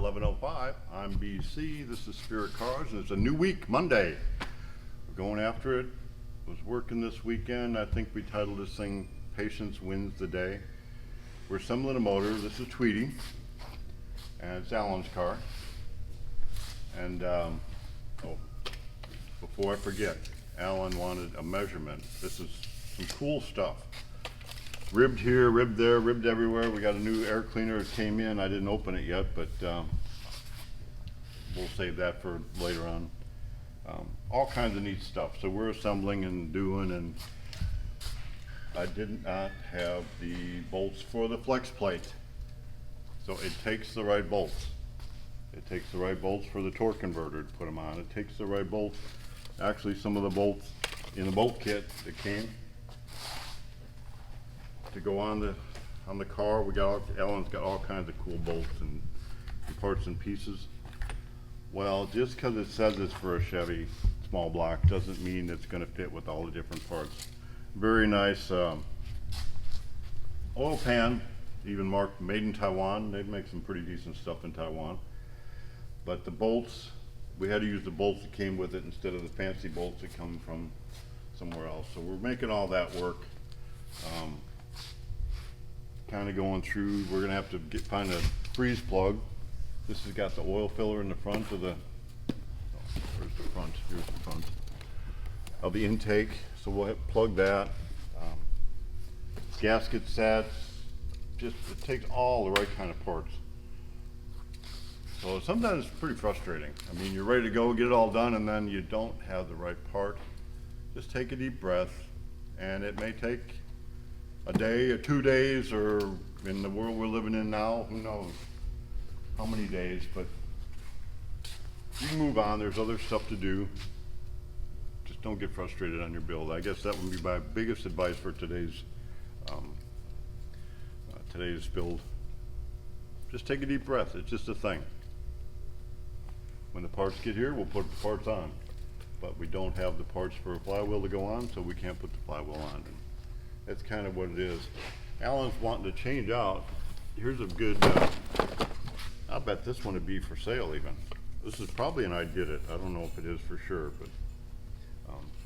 11:05. I'm BC. This is Spirit Cars, and it's a new week, Monday. We're going after it. Was working this weekend. I think we titled this thing "Patience Wins the Day." We're assembling a motor. This is Tweety, and it's Alan's car. And before I forget, Alan wanted a measurement. This is some cool stuff. Ribbed here, ribbed there, ribbed everywhere. We got a new air cleaner that came in. I didn't open it yet, but we'll save that for later on. All kinds of neat stuff. So we're assembling and doing, and I did not have the bolts for the flex plate. So it takes the right bolts. It takes the right bolts for the torque converter to put them on. It takes the right bolts. Actually, some of the bolts in the bolt kit that came to go on the car. Alan's got all kinds of cool bolts and parts and pieces. Well, just because it says it's for a Chevy small block doesn't mean it's going to fit with all the different parts. Very nice oil pan, even marked made in Taiwan. They make some pretty decent stuff in Taiwan. But the bolts, we had to use the bolts that came with it instead of the fancy bolts that come from somewhere else. So we're making all that work. Kind of going through. We're gonna have to find a freeze plug. This has got the oil filler in the front of the. Where's the front? Here's the front of the intake. So we'll plug that. Gasket sets. Just it takes all the right kind of parts. So sometimes it's pretty frustrating. I mean, you're ready to go, get it all done, and then you don't have the right part. Just take a deep breath, and it may take a day or 2 days, or in the world we're living in now, who knows how many days, but you can move on. There's other stuff to do. Just don't get frustrated on your build. I guess that would be my biggest advice for today's build. Just take a deep breath. It's just a thing. When the parts get here, we'll put the parts on, but we don't have the parts for a flywheel to go on, so we can't put the flywheel on. And that's kind of what it is. Alan's wanting to change out. Here's a good, I bet this one would be for sale even. This is probably an I did it. I don't know if it is for sure, but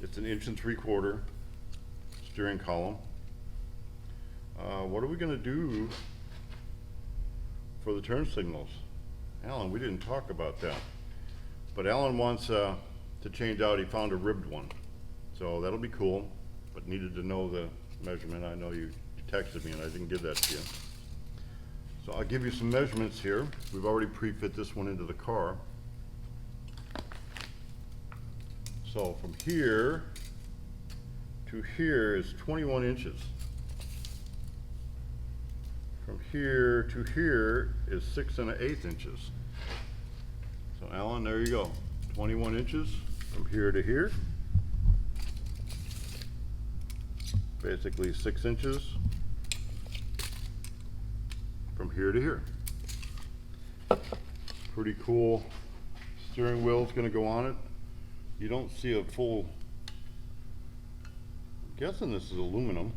it's an 1 3/4 steering column. What are we gonna do for the turn signals? Alan, we didn't talk about that. But Alan wants to change out. He found a ribbed one. So that'll be cool, but needed to know the measurement. I know you texted me and I didn't give that to you. So I'll give you some measurements here. We've already pre-fit this one into the car. So from here to here is 21 inches. From here to here is 6 1/8 inches. So Alan, there you go. 21 inches from here to here. Basically 6 inches from here to here. Pretty cool. Steering wheel is going to go on it. You don't see a full, I'm guessing this is aluminum.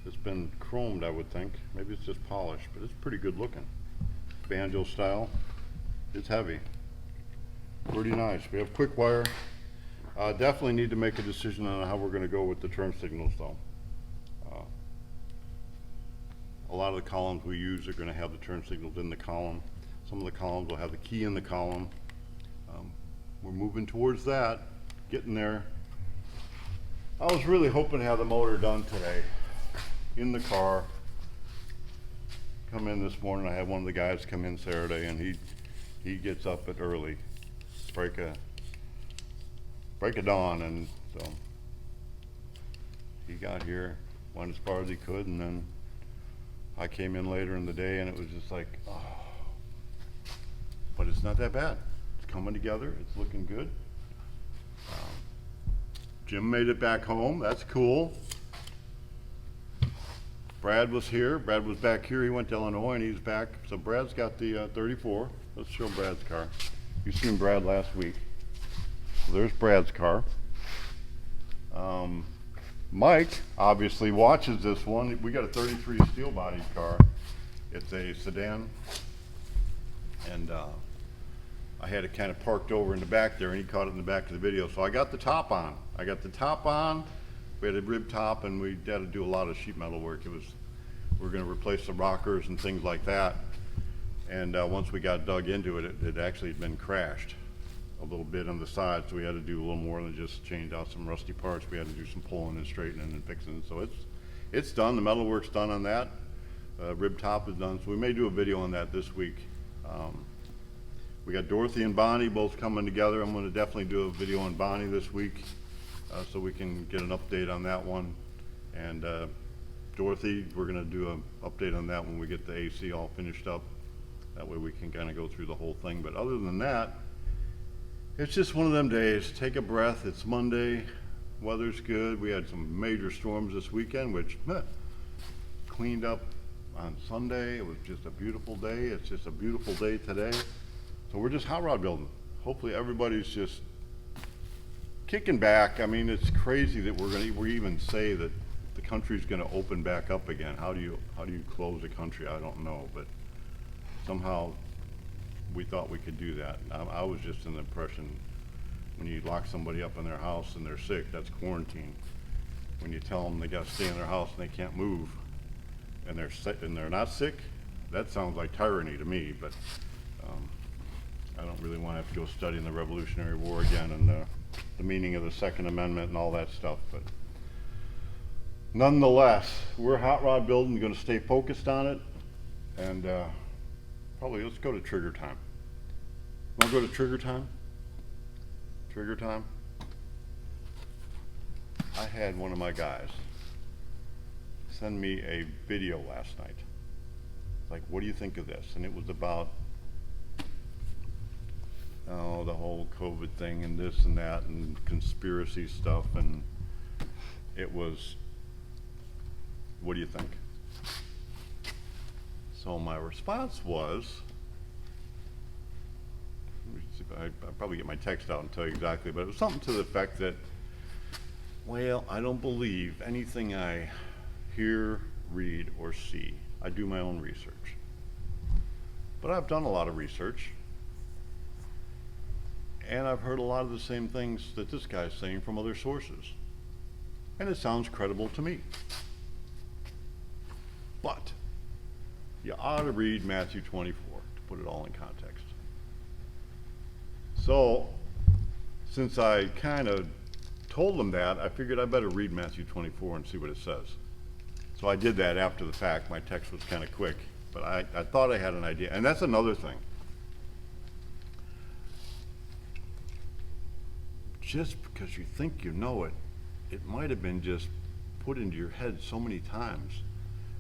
It's been chromed, I would think. Maybe it's just polished, but it's pretty good looking. Banjo style. It's heavy. Pretty nice. We have quick wire. Definitely need to make a decision on how we're going to go with the turn signals though. A lot of the columns we use are going to have the turn signals in the column. Some of the columns will have the key in the column. We're moving towards that, getting there. I was really hoping to have the motor done today in the car. Come in this morning, I had one of the guys come in Saturday, and he gets up at early, break a dawn, and so he got here, went as far as he could, and then I came in later in the day, and it was just like, oh. But it's not that bad. It's coming together. It's looking good. Jim made it back home. That's cool. Brad was here. Brad was back here. He went to Illinois, and he's back. So Brad's got the 34. Let's show Brad's car. You've seen Brad last week. So there's Brad's car. Mike obviously watches this one. We got a 33 steel body car. It's a sedan. And I had it kind of parked over in the back there, and he caught it in the back of the video. So I got the top on. We had a rib top, and we had to do a lot of sheet metal work. We were going to replace the rockers and things like that. And once we got dug into it, it actually had been crashed a little bit on the side, so we had to do a little more than just change out some rusty parts. We had to do some pulling and straightening and fixing. So it's done. The metal work's done on that. Rib top is done. So we may do a video on that this week. We got Dorothy and Bonnie both coming together. I'm going to definitely do a video on Bonnie this week, so we can get an update on that one. And Dorothy, we're going to do an update on that when we get the AC all finished up. That way we can kind of go through the whole thing. But other than that, it's just one of them days. Take a breath. It's Monday. Weather's good. We had some major storms this weekend, which cleaned up on Sunday. It was just a beautiful day. It's just a beautiful day today. So we're just hot rod building. Hopefully everybody's just kicking back. I mean, it's crazy that we even say that the country's going to open back up again. How do you close a country? I don't know, but somehow we thought we could do that. I was just in the impression when you lock somebody up in their house and they're sick, that's quarantine. When you tell them they got to stay in their house and they can't move, and they're not sick, that sounds like tyranny to me. But I don't really want to have to go study in the Revolutionary War again and the meaning of the Second Amendment and all that stuff. But nonetheless, we're hot rod building, going to stay focused on it, and probably let's go to trigger time. Want to go to trigger time? Trigger time? I had one of my guys send me a video last night. Like, what do you think of this? And it was about the whole COVID thing and this and that and conspiracy stuff, and it was, what do you think? So my response was, I'll probably get my text out and tell you exactly, but it was something to the effect that, well, I don't believe anything I hear, read, or see. I do my own research. But I've done a lot of research, and I've heard a lot of the same things that this guy's saying from other sources. And it sounds credible to me. But you ought to read Matthew 24 to put it all in context. So, since I kind of told him that, I figured I better read Matthew 24 and see what it says. So I did that after the fact. My text was kind of quick, but I thought I had an idea. And that's another thing. Just because you think you know it, it might have been just put into your head so many times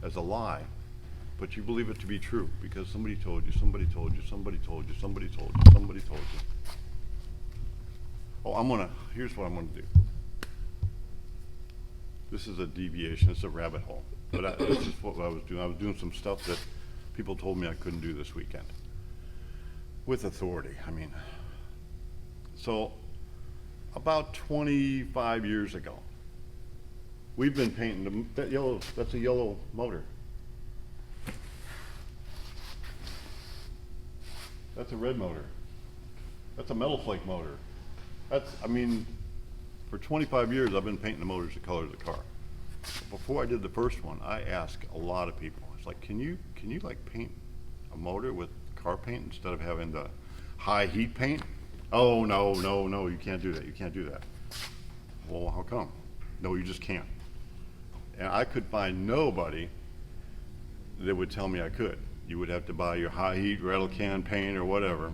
as a lie, but you believe it to be true because somebody told you, somebody told you, somebody told you, somebody told you, somebody told you. Oh, here's what I'm gonna do. This is a deviation, it's a rabbit hole, but this is what I was doing. I was doing some stuff that people told me I couldn't do this weekend. With authority, I mean. So, about 25 years ago, we've been painting that's a yellow motor. That's a red motor. That's a metal flake motor. For 25 years I've been painting the motors the color of the car. Before I did the first one, I asked a lot of people. It's like, can you like paint a motor with car paint instead of having the high heat paint? Oh, no, you can't do that. You can't do that. Well, how come? No, you just can't. And I could find nobody that would tell me I could. You would have to buy your high heat rattle can paint or whatever.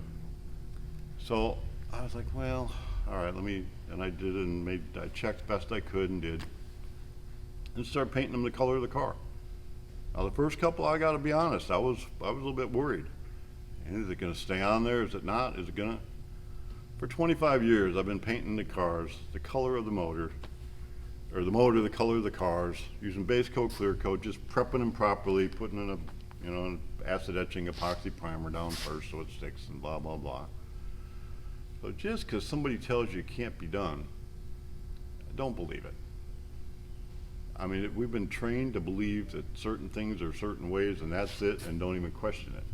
So I was like, well, all right, and I did it and I checked best I could and did. And started painting them the color of the car. Now the first couple, I gotta be honest, I was a little bit worried. And is it gonna stay on there? Is it not? Is it gonna? For 25 years, I've been painting the cars the color of the motor, or the motor the color of the cars, using base coat, clear coat, just prepping them properly, putting in an acid etching epoxy primer down first so it sticks and blah, blah, blah. So just because somebody tells you it can't be done, don't believe it. I mean, we've been trained to believe that certain things are certain ways and that's it, and don't even question it.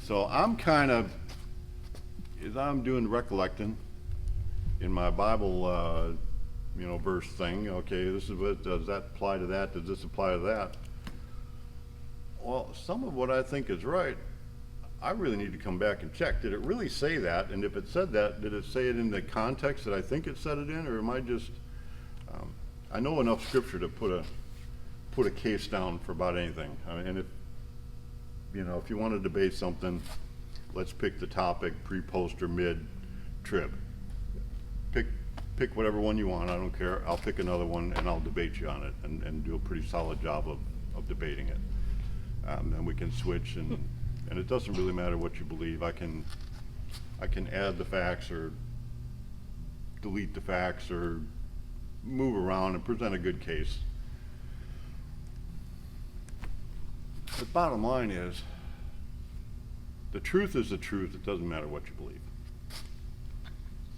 So I'm kind of, as I'm doing recollecting in my Bible, verse thing, okay, this is what, does that apply to that? Does this apply to that? Well, some of what I think is right, I really need to come back and check. Did it really say that? And if it said that, did it say it in the context that I think it said it in, or am I just, I know enough scripture to put a case down for about anything. I mean, and if you want to debate something, let's pick the topic, pre, post, or mid, trib. Pick whatever one you want, I don't care. I'll pick another one and I'll debate you on it and do a pretty solid job of debating it. And we can switch and it doesn't really matter what you believe. I can add the facts or delete the facts or move around and present a good case. The bottom line is, the truth is the truth. It doesn't matter what you believe.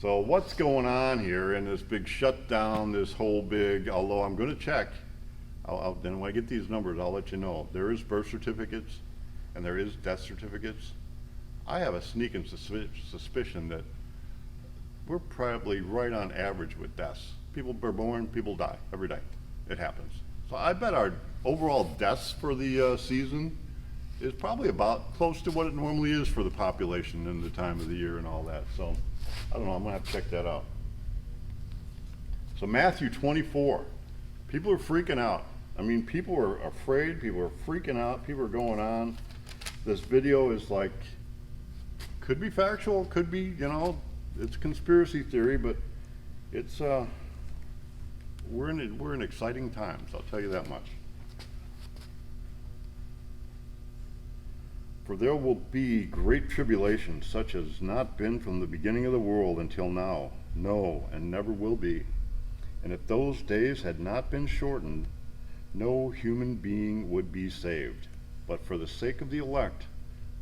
So what's going on here in this big shutdown, this whole big, although I'm going to check, then when I get these numbers, I'll let you know. There is birth certificates and there is death certificates. I have a sneaking suspicion that we're probably right on average with deaths. People are born, people die every day. It happens. So I bet our overall deaths for the season is probably about close to what it normally is for the population in the time of the year and all that. So I don't know, I'm gonna have to check that out. So Matthew 24, people are freaking out. I mean, people are afraid, people are freaking out, people are going on. This video is like, could be factual, could be, it's conspiracy theory, but it's, we're in exciting times, I'll tell you that much. For there will be great tribulation, such as not been from the beginning of the world until now, no, and never will be. And if those days had not been shortened, no human being would be saved. But for the sake of the elect,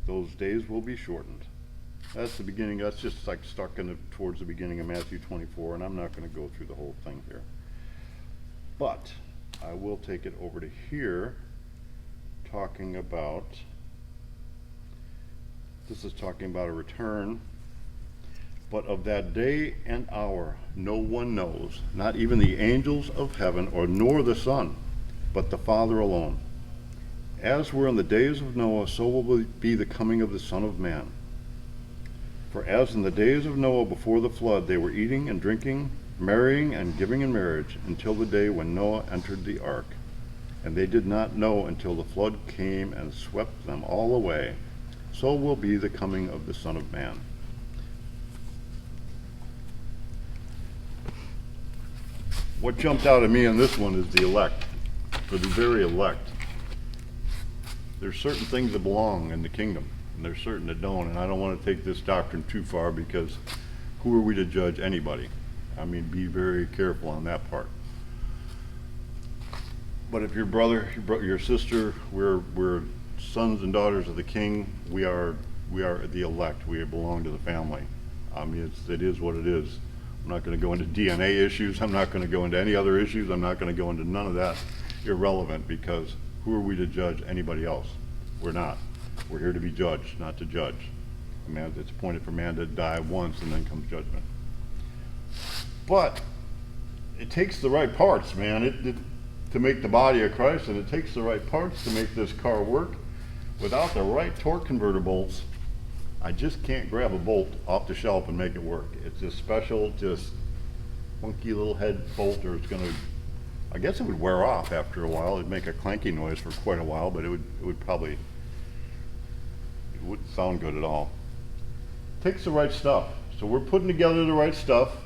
those days will be shortened. That's the beginning, that's just like stuck towards the beginning of Matthew 24, and I'm not going to go through the whole thing here. But I will take it over to here, talking about, this is talking about a return. But of that day and hour no one knows, not even the angels of heaven, nor the Son, but the Father alone. As were in the days of Noah, so will be the coming of the Son of Man. For as in the days of Noah before the flood, they were eating and drinking, marrying and giving in marriage, until the day when Noah entered the ark. And they did not know until the flood came and swept them all away. So will be the coming of the Son of Man. What jumped out at me on this one is the elect. For the very elect. There's certain things that belong in the kingdom, and there's certain that don't, and I don't want to take this doctrine too far, because who are we to judge anybody? I mean, be very careful on that part. But if your brother, your sister, we're sons and daughters of the King, we are the elect. We belong to the family. I mean, it is what it is. I'm not going to go into DNA issues. I'm not going to go into any other issues. I'm not going to go into none of that. Irrelevant, because who are we to judge anybody else? We're not. We're here to be judged, not to judge. It's appointed for man to die once, and then comes judgment. But it takes the right parts, man, to make the body of Christ, and it takes the right parts to make this car work. Without the right torque converter bolts, I just can't grab a bolt off the shelf and make it work. It's a special, just funky little head bolt, or it's gonna, I guess it would wear off after a while. It'd make a clanky noise for quite a while, but it wouldn't sound good at all. It takes the right stuff. So we're putting together the right stuff.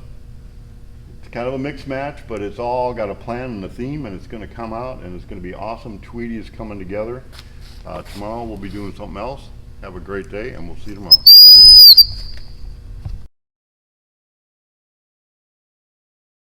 It's kind of a mixed match, but it's all got a plan and a theme, and it's gonna come out, and it's gonna be awesome. Tweety is coming together. Tomorrow we'll be doing something else. Have a great day, and we'll see you tomorrow.